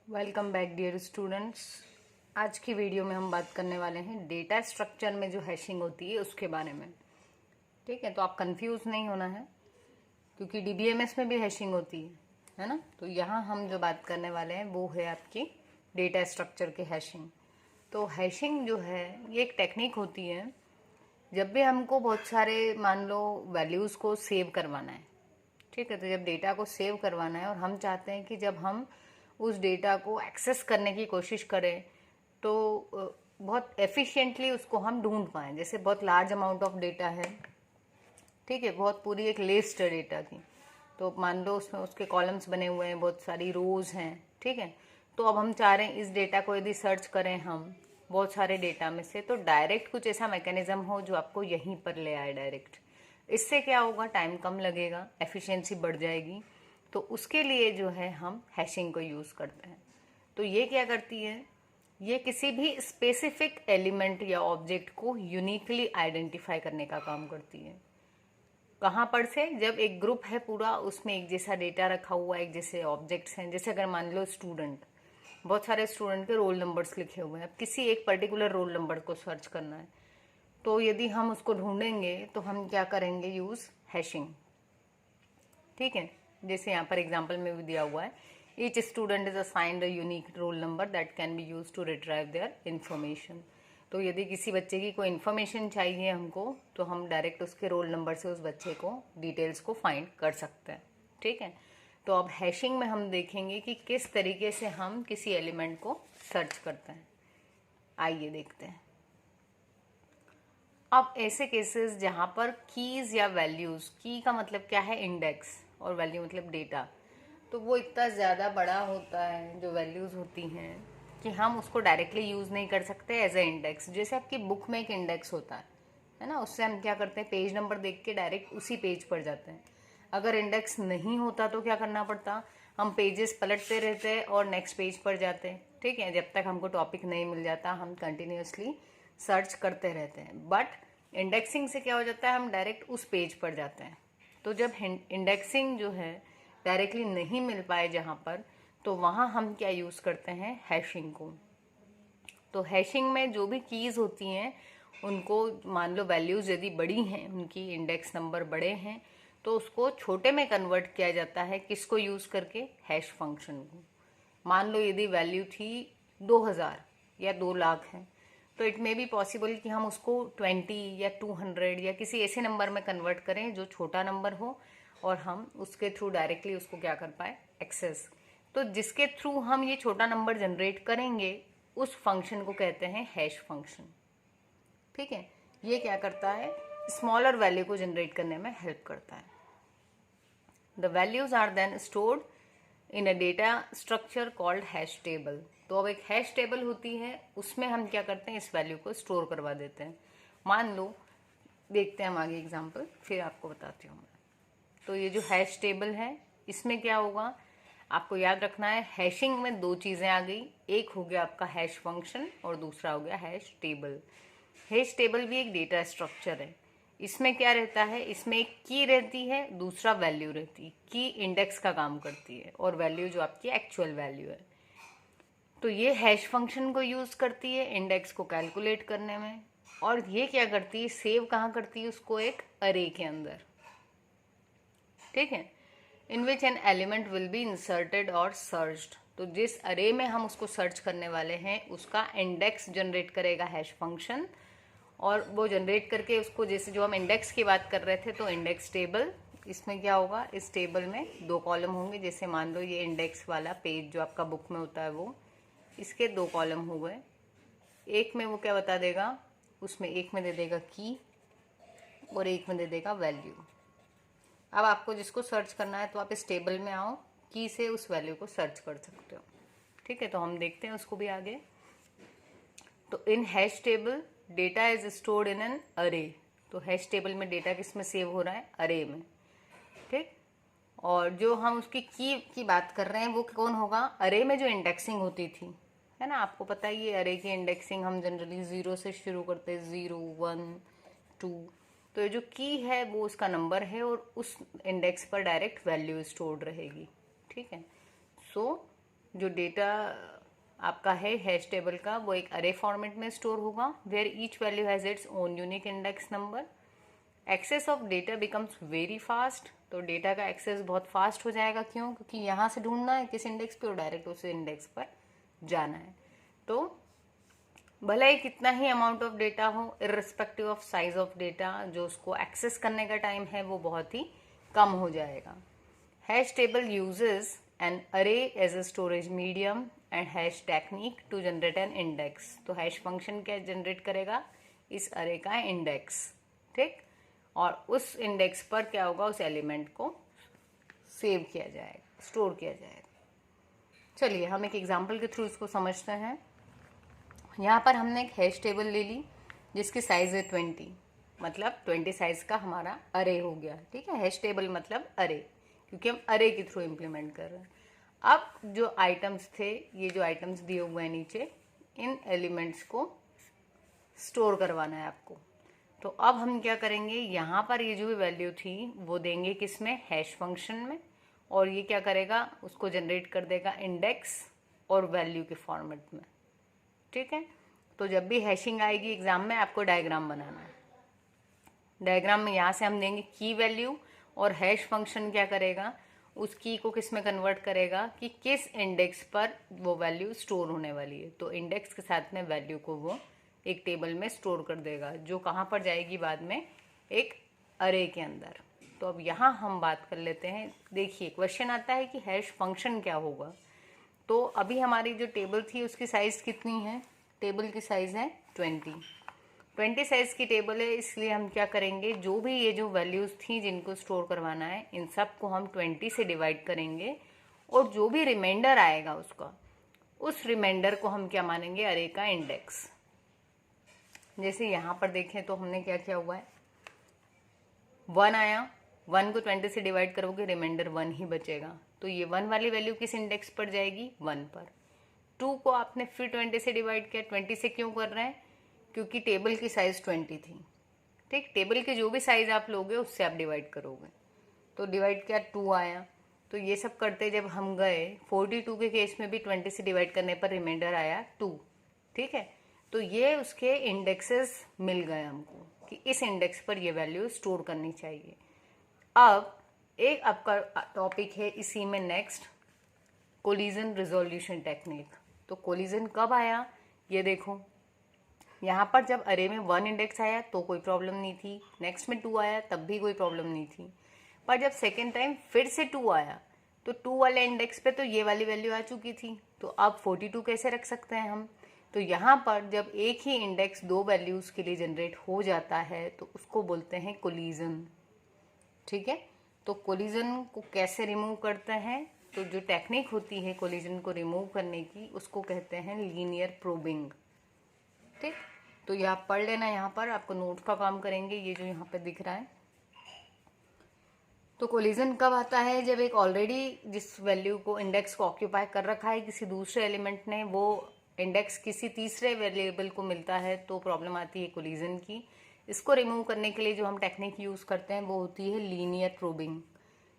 Welcome back dear students. आज की video में हम बात करने वाले हैं डेटा स्ट्रक्चर में जो हैशिंग होती है उसके बारे में। ठीक है, तो आप कंफ्यूज नहीं होना है क्योंकि डीबीएमएस में भी हैशिंग होती है ना। तो यहाँ हम जो बात करने वाले हैं वो है आपकी डेटा स्ट्रक्चर की हैशिंग। तो हैशिंग जो है ये एक टेक्निक होती है जब भी हमको बहुत सारे मान लो वैल्यूज़ को सेव करवाना है। ठीक है, तो जब डेटा को सेव करवाना है और हम चाहते हैं कि जब हम उस डेटा को एक्सेस करने की कोशिश करें तो बहुत एफिशिएंटली उसको हम ढूंढ पाएँ। जैसे बहुत लार्ज अमाउंट ऑफ डेटा है, ठीक है, बहुत पूरी एक लिस्ट है डेटा की, तो मान लो उसमें उसके कॉलम्स बने हुए हैं, बहुत सारी रोज हैं। ठीक है, तो अब हम चाह रहे हैं इस डेटा को यदि सर्च करें हम बहुत सारे डेटा में से, तो डायरेक्ट कुछ ऐसा मैकेनिज्म हो जो आपको यहीं पर ले आए डायरेक्ट। इससे क्या होगा, टाइम कम लगेगा, एफिशिएंसी बढ़ जाएगी। तो उसके लिए जो है हम हैशिंग को यूज़ करते हैं। तो ये क्या करती है, ये किसी भी स्पेसिफिक एलिमेंट या ऑब्जेक्ट को यूनिकली आइडेंटिफाई करने का काम करती है। कहाँ पर से, जब एक ग्रुप है पूरा, उसमें एक जैसा डेटा रखा हुआ है, एक जैसे ऑब्जेक्ट्स हैं। जैसे अगर मान लो स्टूडेंट, बहुत सारे स्टूडेंट के रोल नंबर्स लिखे हुए हैं, अब किसी एक पर्टिकुलर रोल नंबर को सर्च करना है, तो यदि हम उसको ढूंढेंगे तो हम क्या करेंगे, यूज़ हैशिंग। ठीक है, जैसे यहाँ पर एग्जाम्पल में भी दिया हुआ है, each student is assigned a unique roll number that can be use to retrieve their information. तो यदि किसी बच्चे की कोई इन्फॉर्मेशन चाहिए हमको, तो हम डायरेक्ट उसके रोल नंबर से उस बच्चे को डिटेल्स को फाइंड कर सकते हैं। ठीक है, तो अब हैशिंग में हम देखेंगे कि किस तरीके से हम किसी एलिमेंट को सर्च करते हैं। आइए देखते हैं। अब ऐसे केसेस जहाँ पर कीज़ या वैल्यूज़, की का मतलब क्या है, इंडेक्स, और वैल्यू मतलब डेटा, तो वो इतना ज़्यादा बड़ा होता है जो वैल्यूज़ होती हैं कि हम उसको डायरेक्टली यूज़ नहीं कर सकते एज ए इंडेक्स। जैसे आपकी बुक में एक इंडेक्स होता है ना, उससे हम क्या करते हैं, पेज नंबर देख के डायरेक्ट उसी पेज पर जाते हैं। अगर इंडेक्स नहीं होता तो क्या करना पड़ता, हम पेजेस पलटते रहते और नेक्स्ट पेज पर जाते। ठीक है, जब तक हमको टॉपिक नहीं मिल जाता हम कंटिन्यूसली सर्च करते रहते हैं। बट इंडेक्सिंग से क्या हो जाता है, हम डायरेक्ट उस पेज पर जाते हैं। तो जब इंडेक्सिंग जो है डायरेक्टली नहीं मिल पाए जहाँ पर, तो वहाँ हम क्या यूज़ करते हैं, हैशिंग को। तो हैशिंग में जो भी कीज़ होती हैं उनको, मान लो वैल्यूज़ यदि बड़ी हैं, उनकी इंडेक्स नंबर बड़े हैं, तो उसको छोटे में कन्वर्ट किया जाता है। किसको यूज़ करके, हैश फंक्शन को। मान लो यदि वैल्यू थी 2000 या 2 लाख है, तो इट मे बी पॉसिबल कि हम उसको 20 या 200 या किसी ऐसे नंबर में कन्वर्ट करें जो छोटा नंबर हो, और हम उसके थ्रू डायरेक्टली उसको क्या कर पाए, एक्सेस। तो जिसके थ्रू हम ये छोटा नंबर जनरेट करेंगे उस फंक्शन को कहते हैं हैश फंक्शन। ठीक है, ये क्या करता है, स्मॉलर वैल्यू को जनरेट करने में हेल्प करता है। The values are then stored in a data structure called hash table. तो अब एक हैश टेबल होती है, उसमें हम क्या करते हैं, इस वैल्यू को स्टोर करवा देते हैं। मान लो, देखते हैं हम आगे एग्जांपल, फिर आपको बताती हूँ मैं। तो ये जो हैश टेबल है, इसमें क्या होगा, आपको याद रखना है, हैशिंग में दो चीज़ें आ गई। एक हो गया आपका हैश फंक्शन और दूसरा हो गया हैश टेबल। हैश टेबल भी एक डेटा स्ट्रक्चर है। इसमें क्या रहता है, इसमें एक की रहती है, दूसरा वैल्यू रहती है। की इंडेक्स का काम करती है और वैल्यू जो आपकी एक्चुअल वैल्यू है। तो ये हैश फंक्शन को यूज़ करती है इंडेक्स को कैलकुलेट करने में। और ये क्या करती है, सेव कहाँ करती है उसको, एक अरे के अंदर। ठीक है, in which an element will be inserted और सर्च्ड। तो जिस अरे में हम उसको सर्च करने वाले हैं उसका इंडेक्स जनरेट करेगा हैश फंक्शन, और वो जनरेट करके उसको, जैसे जो हम इंडेक्स की बात कर रहे थे, तो इंडेक्स टेबल, इसमें क्या होगा, इस टेबल में दो कॉलम होंगे। जैसे मान लो ये इंडेक्स वाला पेज जो आपका बुक में होता है, वो इसके दो कॉलम हो गए। एक में वो क्या बता देगा, उसमें एक में दे देगा की और एक में दे देगा वैल्यू। अब आपको जिसको सर्च करना है तो आप इस टेबल में आओ, की से उस वैल्यू को सर्च कर सकते हो। ठीक है, तो हम देखते हैं उसको भी आगे। तो in hash table data is stored in an array. तो हैश टेबल में डेटा किस में सेव हो रहा है, अरे में। ठीक, और जो हम उसकी की बात कर रहे हैं वो कौन होगा, अरे में जो इंडेक्सिंग होती थी, है ना, आपको पता ही है अरे की इंडेक्सिंग हम जनरली 0 से शुरू करते हैं, 0 1 2। तो ये जो की है वो उसका नंबर है और उस इंडेक्स पर डायरेक्ट वैल्यू स्टोर्ड रहेगी। ठीक है, सो जो डेटा आपका है हैश टेबल का वो एक अरे फॉर्मेट में स्टोर होगा, where each value has its own unique index number. Access of data becomes very fast, तो डेटा का एक्सेस बहुत फास्ट हो जाएगा। क्यों? क्योंकि यहाँ से ढूंढना है किस इंडेक्स पे और डायरेक्ट उस इंडेक्स पर जाना है। तो भले ही कितना ही अमाउंट ऑफ डेटा हो, irrespective of size of data, जो उसको एक्सेस करने का टाइम है वो बहुत ही कम हो जाएगा। Hash table uses an array as a storage medium and hash technique to generate an index. तो हैश फंक्शन क्या जनरेट करेगा? इस अरे का इंडेक्स, ठीक, और उस इंडेक्स पर क्या होगा? उस एलिमेंट को सेव किया जाएगा, स्टोर किया जाएगा। चलिए हम एक एग्जांपल के थ्रू इसको समझते हैं। यहाँ पर हमने एक हैश टेबल ले ली जिसकी साइज है 20, मतलब 20 साइज का हमारा अरे हो गया, ठीक है। हैश टेबल मतलब अरे, क्योंकि हम अरे के थ्रू इम्प्लीमेंट कर रहे हैं। अब जो आइटम्स थे, ये जो आइटम्स दिए हुए हैं नीचे, इन एलिमेंट्स को स्टोर करवाना है आपको। तो अब हम क्या करेंगे, यहाँ पर ये जो भी वैल्यू थी वो देंगे किसमें? हैश फंक्शन में, और ये क्या करेगा? उसको जनरेट कर देगा इंडेक्स और वैल्यू के फॉर्मेट में, ठीक है। तो जब भी हैशिंग आएगी एग्जाम में आपको डायग्राम बनाना है। डायग्राम में यहाँ से हम देंगे की वैल्यू, और हैश फंक्शन क्या करेगा? उस की को किस में कन्वर्ट करेगा कि किस इंडेक्स पर वो वैल्यू स्टोर होने वाली है। तो इंडेक्स के साथ में वैल्यू को वो एक टेबल में स्टोर कर देगा, जो कहाँ पर जाएगी? बाद में एक अरे के अंदर। तो अब यहाँ हम बात कर लेते हैं। देखिए क्वेश्चन आता है कि हैश फंक्शन क्या होगा। तो अभी हमारी जो टेबल थी उसकी साइज कितनी है? टेबल की साइज है 20 साइज की टेबल है, इसलिए हम क्या करेंगे, जो भी ये जो वैल्यूज थी जिनको स्टोर करवाना है इन सब को हम 20 से डिवाइड करेंगे, और जो भी रिमाइंडर आएगा उसका, उस रिमाइंडर को हम क्या मानेंगे? अरे का इंडेक्स। जैसे यहाँ पर देखें तो हमने क्या किया हुआ है, 1 आया, 1 को 20 से डिवाइड करोगे रिमाइंडर 1 ही बचेगा। तो ये 1 वाली वैल्यू किस इंडेक्स पर जाएगी? 1 पर। 2 को आपने फिर 20 से डिवाइड किया। 20 से क्यों कर रहे हैं? क्योंकि टेबल की साइज 20 थी, ठीक। टेबल के जो भी साइज आप लोगे उससे आप डिवाइड करोगे। तो डिवाइड किया, 2 आया। तो ये सब करते जब हम गए 42 के केस में भी 20 से डिवाइड करने पर रिमाइंडर आया 2, ठीक है। तो ये उसके इंडेक्सेस मिल गए हमको कि इस इंडेक्स पर ये वैल्यू स्टोर करनी चाहिए। अब एक आपका टॉपिक है इसी में नेक्स्ट, कोलिजन रिजोल्यूशन टेक्निक। तो कोलिजन कब आया ये देखो, यहाँ पर जब अरे में 1 इंडेक्स आया तो कोई प्रॉब्लम नहीं थी, नेक्स्ट में 2 आया तब भी कोई प्रॉब्लम नहीं थी, पर जब सेकेंड टाइम फिर से 2 आया तो 2 वाले इंडेक्स पे तो ये वाली वैल्यू आ चुकी थी। तो अब 42 कैसे रख सकते हैं हम? तो यहाँ पर जब एक ही इंडेक्स 2 वैल्यूज के लिए जनरेट हो जाता है तो उसको बोलते हैं कोलिजन, ठीक है। तो कोलिजन को कैसे रिमूव करते हैं? तो जो टेक्निक होती है कोलिजन को रिमूव करने की उसको कहते हैं लीनियर प्रोबिंग, ठीक। तो ये आप पढ़ लेना, यहाँ पर आपको नोट का काम करेंगे, ये जो यहाँ पे दिख रहा है। तो कोलिजन कब आता है? जब एक ऑलरेडी जिस वैल्यू को इंडेक्स को ऑक्यूपाई कर रखा है किसी दूसरे एलिमेंट ने, वो इंडेक्स किसी तीसरे वेरिएबल को मिलता है, तो प्रॉब्लम आती है कोलिजन की। इसको रिमूव करने के लिए जो हम टेक्निक यूज़ करते हैं वो होती है लीनियर प्रोबिंग।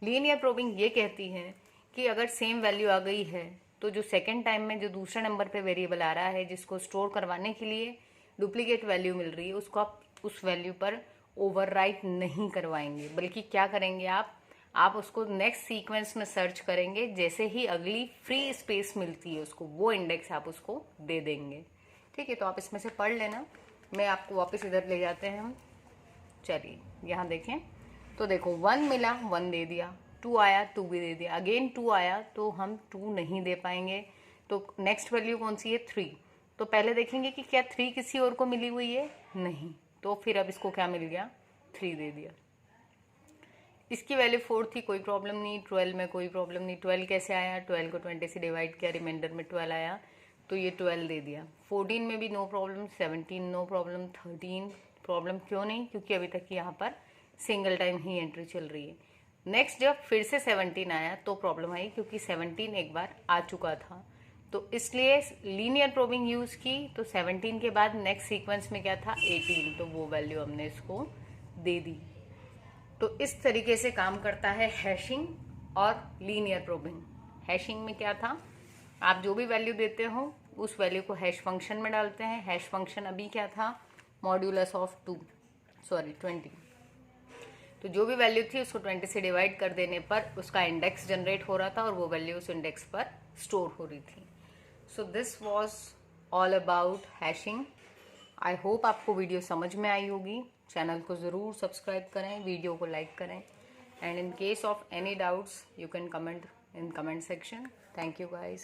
लीनियर प्रोबिंग ये कहती है कि अगर सेम वैल्यू आ गई है तो जो सेकेंड टाइम में जो दूसरे नंबर पे वेरिएबल आ रहा है जिसको स्टोर करवाने के लिए डुप्लीकेट वैल्यू मिल रही है, उसको आप उस वैल्यू पर ओवरराइट नहीं करवाएंगे, बल्कि क्या करेंगे आप उसको नेक्स्ट सीक्वेंस में सर्च करेंगे। जैसे ही अगली फ्री स्पेस मिलती है उसको, वो इंडेक्स आप उसको दे देंगे, ठीक है। तो आप इसमें से पढ़ लेना, मैं आपको वापस इधर ले जाते हैं हम। चलिए यहाँ देखें, तो देखो 1 मिला, 1 दे दिया, 2 आया, 2 भी दे दिया, अगेन 2 आया तो हम 2 नहीं दे पाएंगे। तो नेक्स्ट वैल्यू कौन सी है? 3। तो पहले देखेंगे कि क्या 3 किसी और को मिली हुई है? नहीं। तो फिर अब इसको क्या मिल गया? 3 दे दिया। इसकी वैल्यू 4 थी, कोई प्रॉब्लम नहीं। 12 में कोई प्रॉब्लम नहीं। 12 कैसे आया? 12 को 20 से डिवाइड किया, रिमाइंडर में 12 आया तो ये 12 दे दिया। 14 में भी no problem, 17 no problem, 13 problem क्यों नहीं? क्योंकि अभी तक यहाँ पर सिंगल टाइम ही एंट्री चल रही है। नेक्स्ट जब फिर से 17 आया तो प्रॉब्लम आई, क्योंकि 17 एक बार आ चुका था, तो इसलिए लीनियर प्रोबिंग यूज़ की। तो 17 के बाद नेक्स्ट सीक्वेंस में क्या था? 18, तो वो वैल्यू हमने इसको दे दी। तो इस तरीके से काम करता है हैशिंग और लीनियर प्रोबिंग। हैशिंग में क्या था? आप जो भी वैल्यू देते हो उस वैल्यू को हैश फंक्शन में डालते हैं। हैश फंक्शन अभी क्या था, मॉड्यूलस ऑफ 20। तो जो भी वैल्यू थी उसको 20 से डिवाइड कर देने पर उसका इंडेक्स जनरेट हो रहा था और वो वैल्यू उस इंडेक्स पर स्टोर हो रही थी। So this was all about hashing. I hope आपको वीडियो समझ में आई होगी। चैनल को ज़रूर सब्सक्राइब करें, वीडियो को लाइक करें, and in case of any doubts you can comment in comment section. Thank you guys.